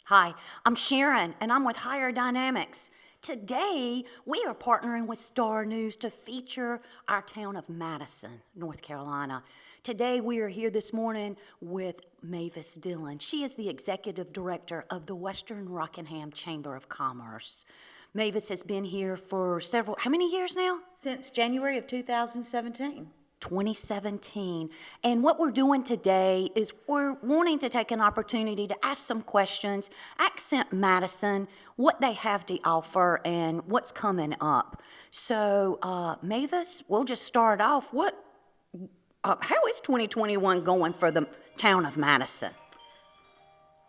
Hi, I'm Sharon, and I'm with Higher Dynamics. Today, we are partnering with Star News to feature our town of Madison, North Carolina. Today, we are here this morning with Mavis Dillon. She is the executive director of the Western Rockingham Chamber of Commerce. Mavis has been here for how many years now? Since January of 2017. 2017. And what we're doing today is we're wanting to take an opportunity to ask some questions, accent Madison, what they have to offer, and what's coming up. So, Mavis, we'll just start off. How is 2021 going for the town of Madison?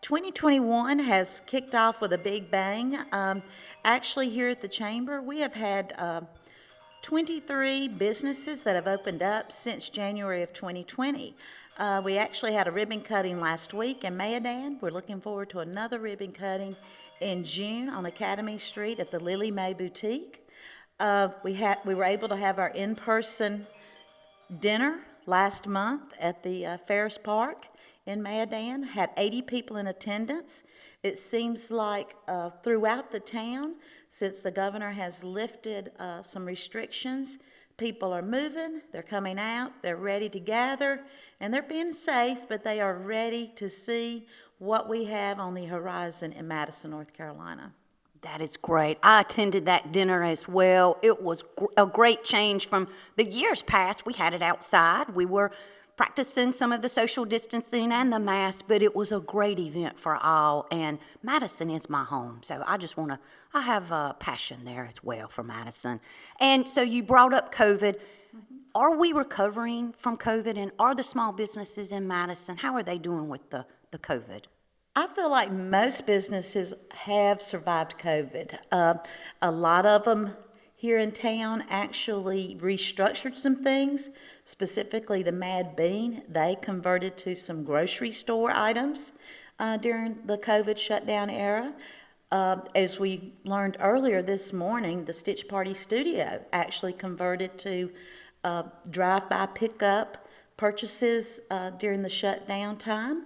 2021 has kicked off with a big bang. Actually, here at the Chamber, we have had 23 businesses that have opened up since January of 2020. We actually had a ribbon cutting last week in Madison. We're looking forward to another ribbon cutting in June on Academy Street at the Lily Mae Boutique. We were able to have our in-person dinner last month at the Ferris Park in Madison. Had 80 people in attendance. It seems like throughout the town, since the governor has lifted some restrictions, people are moving, they're coming out, they're ready to gather, and they're being safe, but they are ready to see what we have on the horizon in Madison, North Carolina. That is great. I attended that dinner as well. It was a great change from the years past. We had it outside. We were practicing some of the social distancing and the mask, but it was a great event for all. And Madison is my home, so I have a passion there as well for Madison. And so you brought up COVID. Are we recovering from COVID, and are the small businesses in Madison, how are they doing with the COVID? I feel like most businesses have survived COVID. A lot of them here in town actually restructured some things, specifically the Mad Bean. They converted to some grocery store items during the COVID shutdown era. As we learned earlier this morning, the Stitch Party Studio actually converted to drive-by pickup purchases during the shutdown time.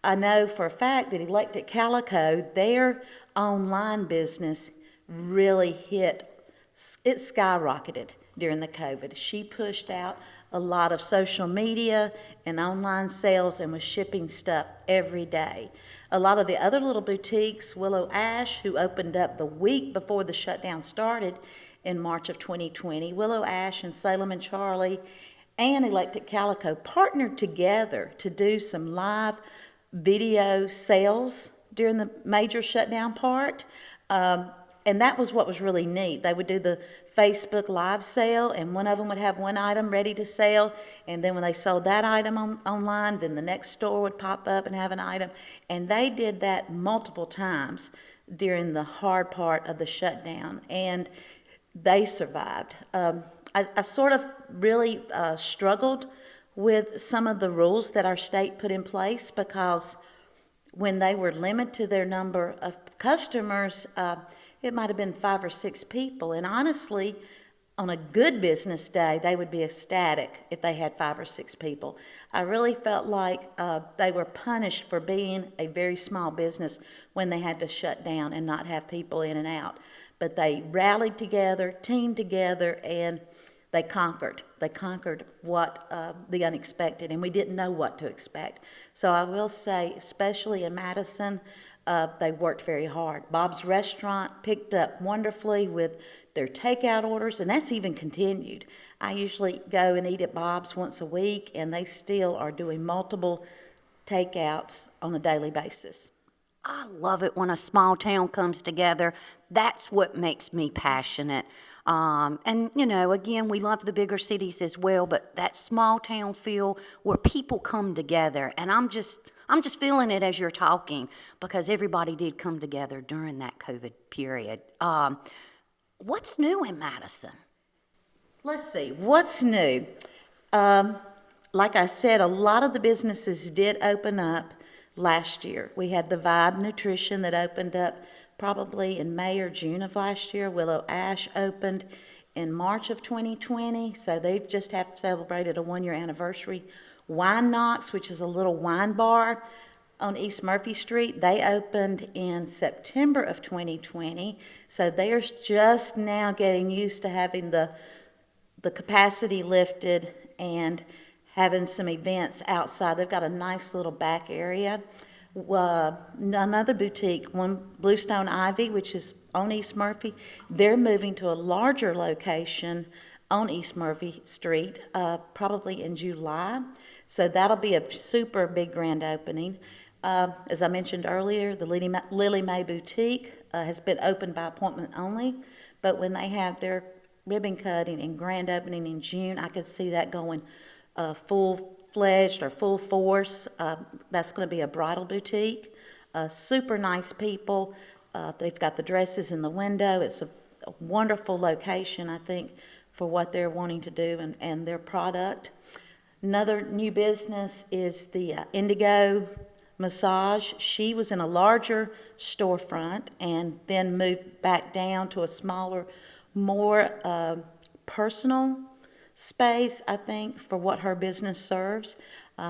I know for a fact that Electric Calico, their online business really it skyrocketed during the COVID. She pushed out a lot of social media and online sales and was shipping stuff every day. A lot of the other little boutiques, Willow Ash, who opened up the week before the shutdown started in March of 2020, Willow Ash and Salem and Charlie and Electric Calico partnered together to do some live video sales during the major shutdown part. And that was what was really neat. They would do the Facebook Live sale, and one of them would have one item ready to sell, and then when they sold that item online, then the next store would pop up and have an item. And they did that multiple times during the hard part of the shutdown, and they survived. I sort of really struggled with some of the rules that our state put in place, because when they were limited to their number of customers, it might have been 5 or 6 people. And honestly, on a good business day, they would be ecstatic if they had 5 or 6 people. I really felt like they were punished for being a very small business when they had to shut down and not have people in and out. But they rallied together, teamed together, and they conquered. They conquered the unexpected, and we didn't know what to expect. So I will say, especially in Madison, they worked very hard. Bob's Restaurant picked up wonderfully with their takeout orders, and that's even continued. I usually go and eat at Bob's once a week, and they still are doing multiple takeouts on a daily basis. I love it when a small town comes together. That's what makes me passionate. And, again, we love the bigger cities as well, but that small town feel where people come together. And I'm just feeling it as you're talking, because everybody did come together during that COVID period. What's new in Madison? Let's see, what's new? Like I said, a lot of the businesses did open up last year. We had the Vibe Nutrition that opened up probably in May or June of last year. Willow Ash opened in March of 2020, so they've just have celebrated a 1-year anniversary. Wine Knox, which is a little wine bar, on East Murphy Street. They opened in September of 2020, so they're just now getting used to having the capacity lifted and having some events outside. They've got a nice little back area. Another boutique, one Bluestone Ivy, which is on East Murphy, they're moving to a larger location on East Murphy Street, probably in July. So that'll be a super big grand opening. As I mentioned earlier, the Lily Mae Boutique has been opened by appointment only, but when they have their ribbon cutting and grand opening in June, I could see that going full-fledged or full force. That's going to be a bridal boutique. Super nice people. They've got the dresses in the window. It's a wonderful location, I think, for what they're wanting to do and their product. Another new business is the Indigo Massage. She was in a larger storefront and then moved back down to a smaller, more personal space, I think, for what her business serves.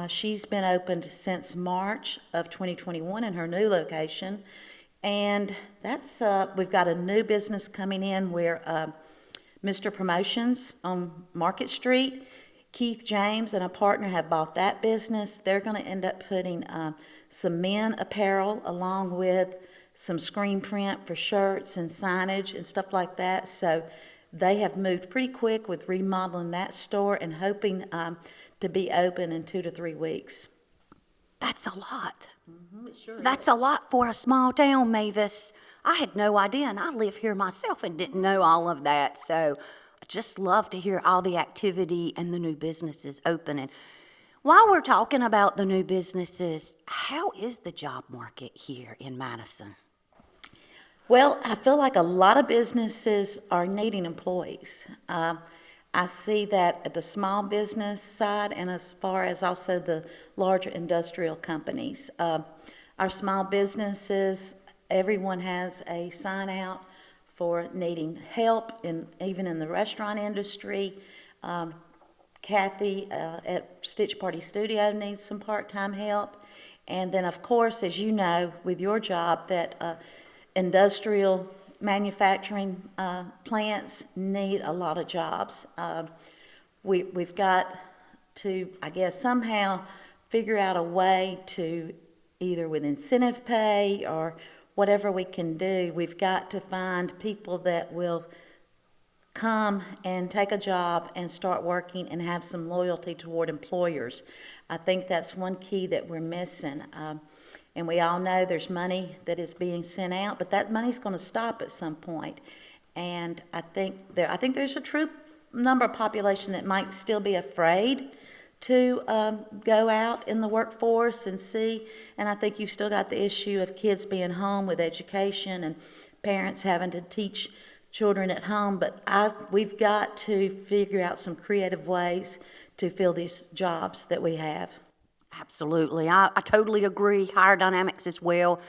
She's been opened since March of 2021 in her new location. And that's we've got a new business coming in where Mr. Promotions on Market Street, Keith James and a partner have bought that business. They're going to end up putting some men apparel along with some screen print for shirts and signage and stuff like that. So they have moved pretty quick with remodeling that store and hoping to be open in 2 to 3 weeks. That's a lot. It sure That's is. a lot for a small town, Mavis. I had no idea, and I live here myself and didn't know all of that. So I just love to hear all the activity and the new businesses opening. While we're talking about the new businesses, how is the job market here in Madison? Well, I feel like a lot of businesses are needing employees. I see that at the small business side and as far as also the larger industrial companies. Our small businesses, everyone has a sign out for needing help, even in the restaurant industry. Kathy at Stitch Party Studio needs some part-time help. And then, of course, as you know, with your job, that industrial manufacturing plants need a lot of jobs. We've got to, I guess, somehow figure out a way to, either with incentive pay or whatever we can do, we've got to find people that will come and take a job and start working and have some loyalty toward employers. I think that's one key that we're missing. And we all know there's money that is being sent out, but that money's going to stop at some point. And I think there's a true number of population that might still be afraid to go out in the workforce and see. And I think you've still got the issue of kids being home with education and parents having to teach children at home. But we've got to figure out some creative ways to fill these jobs that we have. Absolutely. I totally agree. Hire dynamics as well.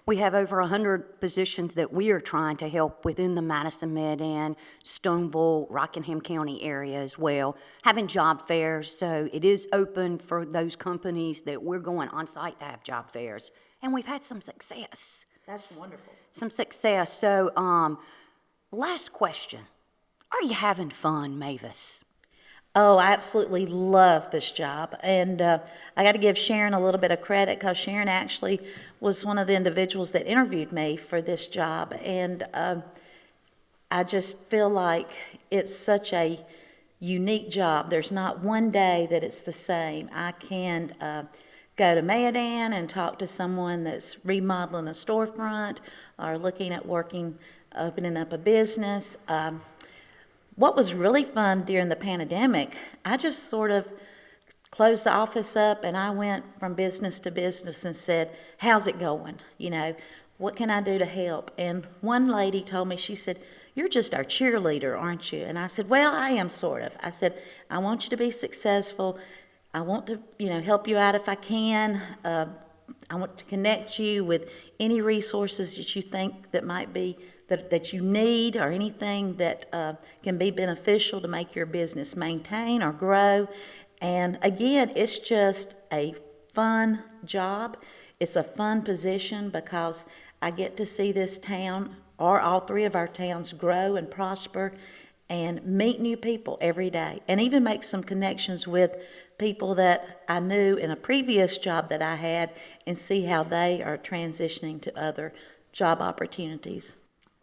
We have over 100 positions that we are trying to help within the Madison, Med-An, Stoneville, Rockingham County area as well, having job fairs. So it is open for those companies that we're going on site to have job fairs. And we've had some success. That's wonderful. Some success. So last question. Are you having fun, Mavis? Oh, I absolutely love this job. And I got to give Sharon a little bit of credit because Sharon actually was one of the individuals that interviewed me for this job. And I just feel like it's such a unique job. There's not one day that it's the same. I can go to Med-An and talk to someone that's remodeling a storefront or looking at opening up a business. What was really fun during the pandemic, I just sort of closed the office up and I went from business to business and said, how's it going? You know, what can I do to help? And one lady told me, she said, you're just our cheerleader, aren't you? And I said, well, I am sort of. I said, I want you to be successful. I want to, help you out if I can. I want to connect you with any resources that you think that might be that you need or anything that can be beneficial to make your business maintain or grow. And again, it's just a fun job. It's a fun position because I get to see this town, or all three of our towns, grow and prosper and meet new people every day, and even make some connections with people that I knew in a previous job that I had, and see how they are transitioning to other job opportunities.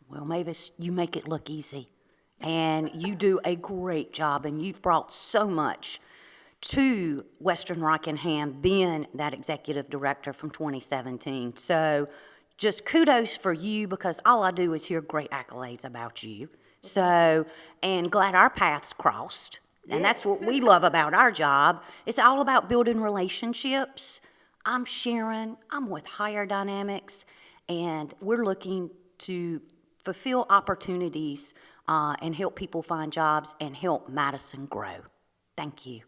Well, Mavis, you make it look easy, and you do a great job, and you've brought so much to Western Rockingham, being that executive director from 2017. So just kudos for you, because all I do is hear great accolades about you. So, and glad our paths crossed. And that's what we love about our job. It's all about building relationships. I'm Sharon. I'm with Higher Dynamics, and we're looking to fulfill opportunities and help people find jobs and help Madison grow. Thank you.